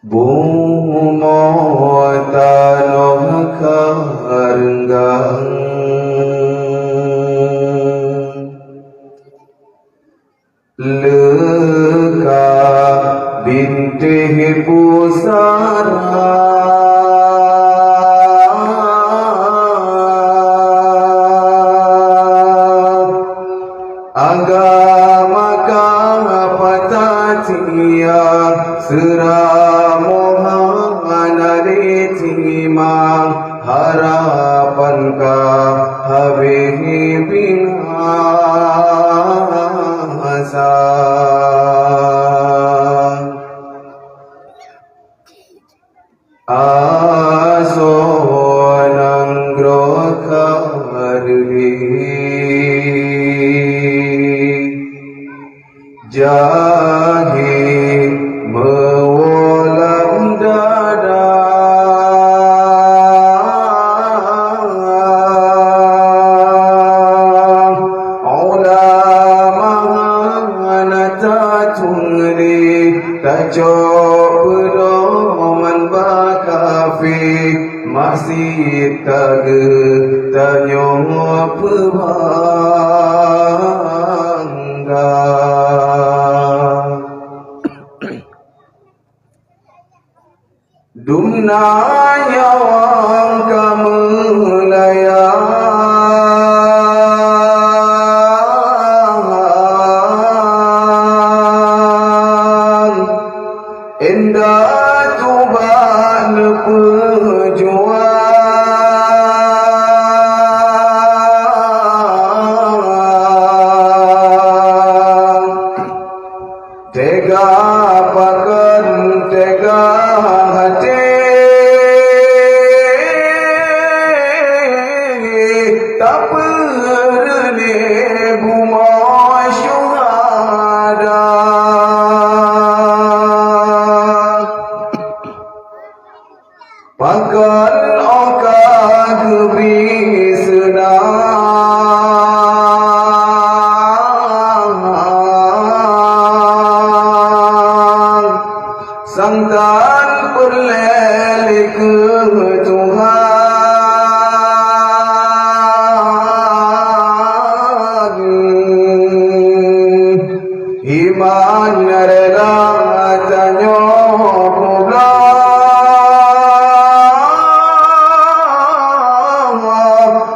Bumo tanoh karenggang leka bintih pusara agama kapatatia seramohana retima harapan ka habihi binasa asonang grokadri jahe mewolam dada ulama tatungri tajok pedoman bakafi masih tage tanyong pebangga dumna nyawang kamelaya indah tuban pejuang tega pakan tega hati tak perni buma syuhada pakan okad beri senang santan perleli ke Tuhan iman rela tanyo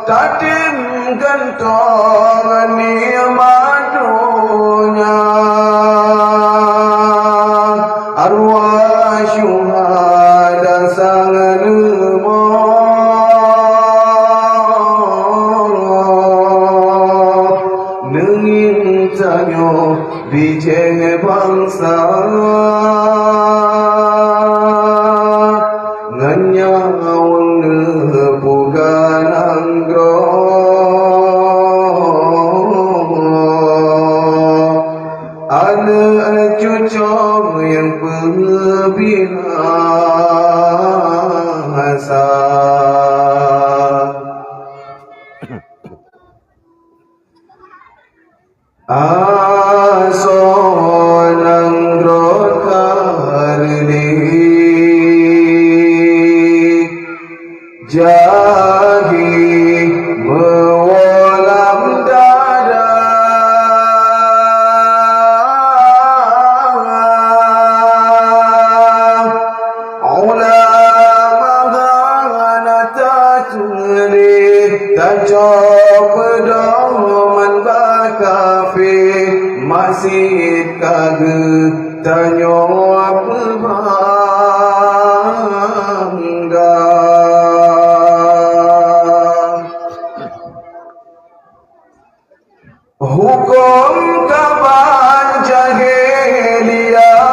tatim gantong ni'matunya arwah syuhada sang nemo nengin tanyo bijeng bangsa nganyawang nepugan anggro anak cucu yang berbinasa asonang grokarni jahi mewolam dada ulama tatungri tajok pedoman bakafi masih kage tanyo pebangga hukum kaban jahiliyah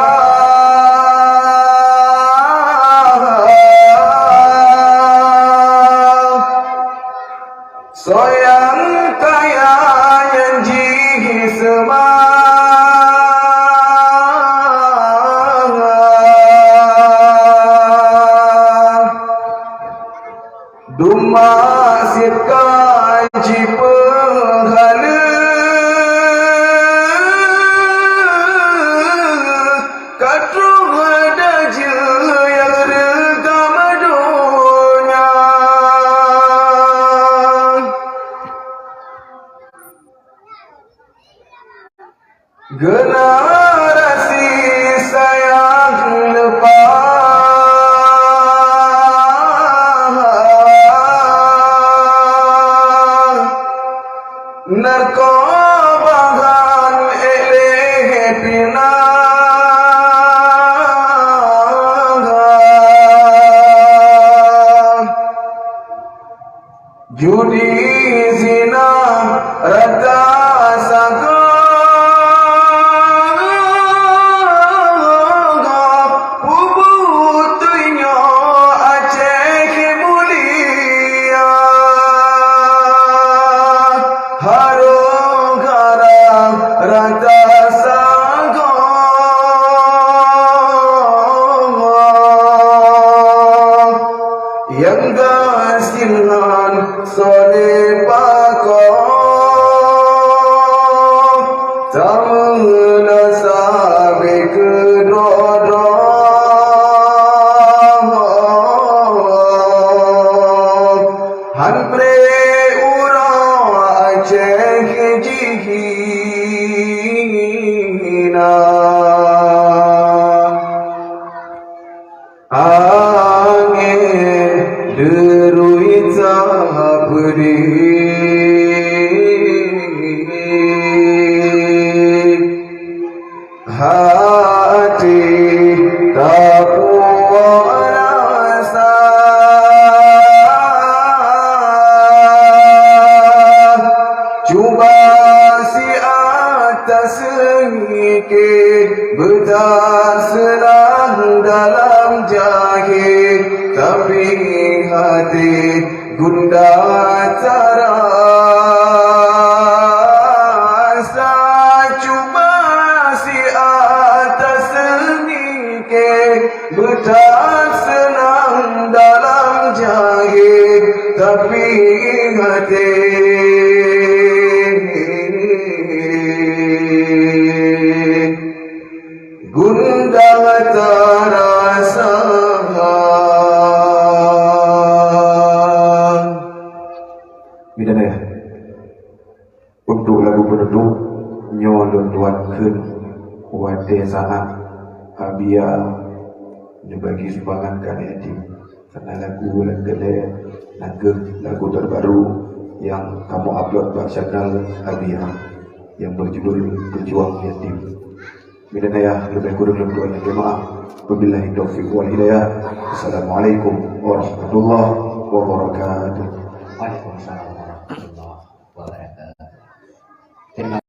soyang kaya janji semangat Narkobahan eleh pina judi zina rata saga pubutunya Aceh mulia harum garam rata saga yang gasilan sole pako tamna sabe kedoro han pre ura Aceh jihina angin deruit sabri hati tak puas rasa cuba si atas ke bersenang dalam jahit tapi hati gundah terasa cuba si atas ke bersenang dalam jahit tapi hati gundah terasa. Bidadari untuk lagu penutup nyolong tuankan wate sangat abia dibagi sumbangan kan yatim karena lagu lagu terbaru yang kamu upload di channel Abia yang berjudul Berjuang Yatim. Bidadari lebih kurang lebih doanya jemaah. Wabillahi taufiq wal hidayah. Assalamualaikum warahmatullahi wabarakatuh. Waalaikumsalam warahmatullahi wabarakatuh.